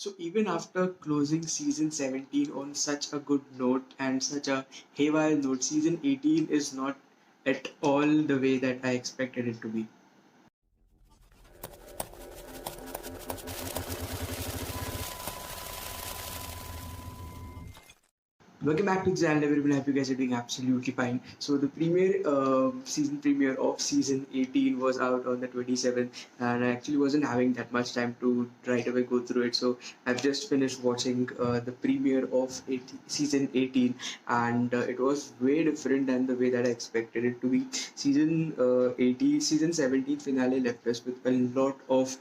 So even after closing season 17 on such a good note and such a haywire note, season 18 is not at all the way that I expected it to be. Welcome back to the channel, everyone. I hope you guys are doing absolutely fine. So the season premiere of season 18 was out on the 27th, and I actually wasn't having that much time to right away go through it. So I've just finished watching the premiere of season 18, and it was way different than the way that I expected it to be. Season 17 finale left us with a lot of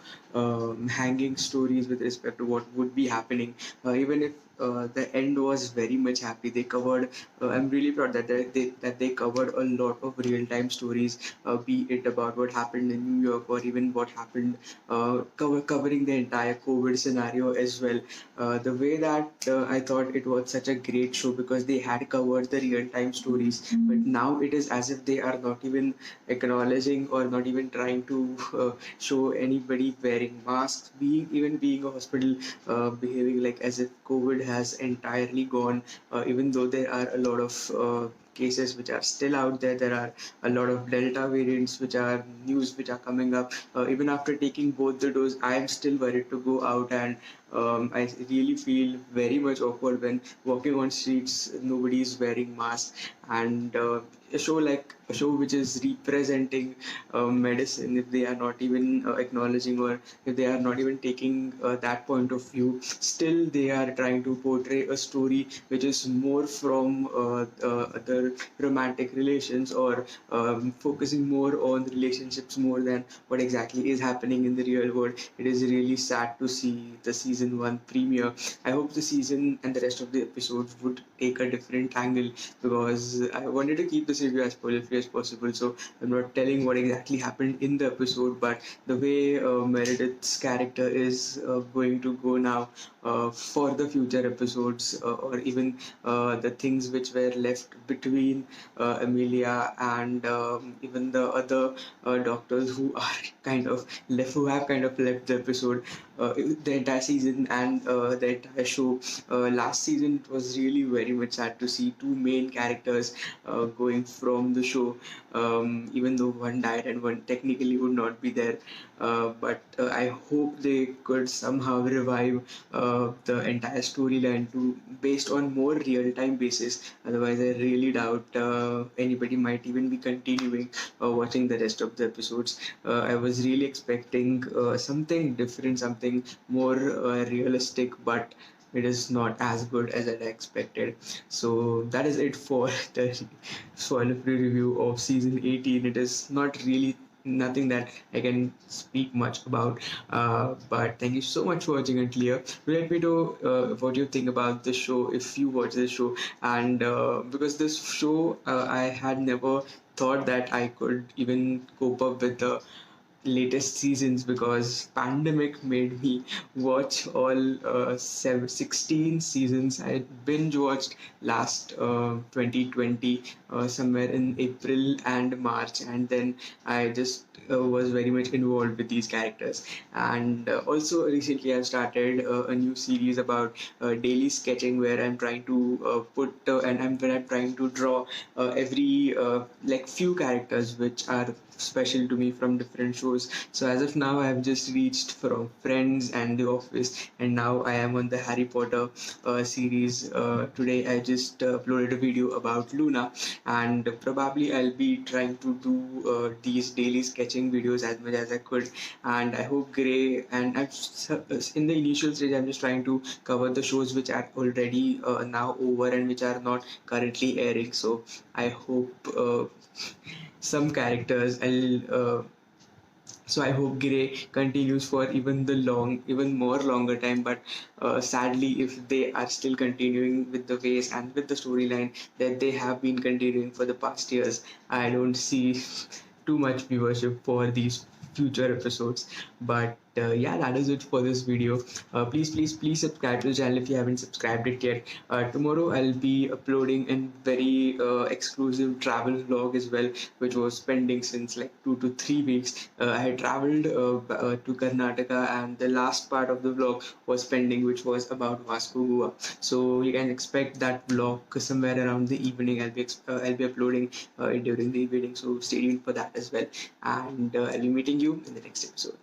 hanging stories with respect to what would be happening, even if the end was very much happy. They covered. I'm really proud that they covered a lot of real time stories, be it about what happened in New York or even what happened, covering the entire COVID scenario as well. The way that I thought it was such a great show because they had covered the real time stories, but now it is as if they are not even acknowledging or not even trying to show anybody wearing masks, being a hospital, behaving like as if COVID has entirely gone, even though there are a lot of cases which are still out there. There are a lot of Delta variants which are news which are coming up. Even after taking both the dose, I am still worried to go out, and I really feel very much awkward when walking on streets. Nobody is wearing masks, and a show which is representing medicine, if they are not even acknowledging or if they are not even taking that point of view, still they are trying to portray a story which is more from the romantic relations or focusing more on relationships more than what exactly is happening in the real world. It is really sad to see the season 1 premiere. I hope the season and the rest of the episodes would take a different angle, because I wanted to keep this review as spoiler free as possible. So I'm not telling what exactly happened in the episode, but the way Meredith's character is going to go now for the future episodes, or even the things which were left between Amelia and even the other doctors who are who have kind of left the episode, the entire season and the entire show. Last season it was really very much sad to see two main characters going from the show, even though one died and one technically would not be there. But I hope they could somehow revive the entire storyline to based on more real time basis. Otherwise, I really doubt anybody might even be continuing watching the rest of the episodes. I was really expecting something different, something more realistic, but it is not as good as I expected. So that is it for the spoiler free review of season 18. It is not really nothing that I can speak much about. But thank you so much for watching until here. Do let me know what you think about the show if you watch this show. And because this show, I had never thought that I could even cope up with the latest seasons, because pandemic made me watch all 16 seasons. I binge watched last 2020 somewhere in April and March, and then I just was very much involved with these characters. And also recently I've started a new series about daily sketching, where I'm trying to put and I'm trying to draw every like few characters which are special to me from different shows. So as of now, I have just reached from Friends and The Office, and now I am on the Harry Potter series. Today I just uploaded a video about Luna, and probably I'll be trying to do these daily sketching videos as much as I could. And I hope Gray and in the initial stage, I'm just trying to cover the shows which are already now over and which are not currently airing. So I hope some characters I hope Grey continues for even more longer time. But sadly, if they are still continuing with the ways and with the storyline that they have been continuing for the past years, I don't see too much viewership for these future episodes. But yeah, that is it for this video. Please subscribe to the channel if you haven't subscribed it yet. Tomorrow I'll be uploading a very exclusive travel vlog as well, which was pending since like 2 to 3 weeks. I had traveled to Karnataka, and the last part of the vlog was pending, which was about Vasco Goa. So you can expect that vlog somewhere around the evening. I'll be uploading it during the evening. So stay tuned for that as well. And I'll be meeting you in the next episode.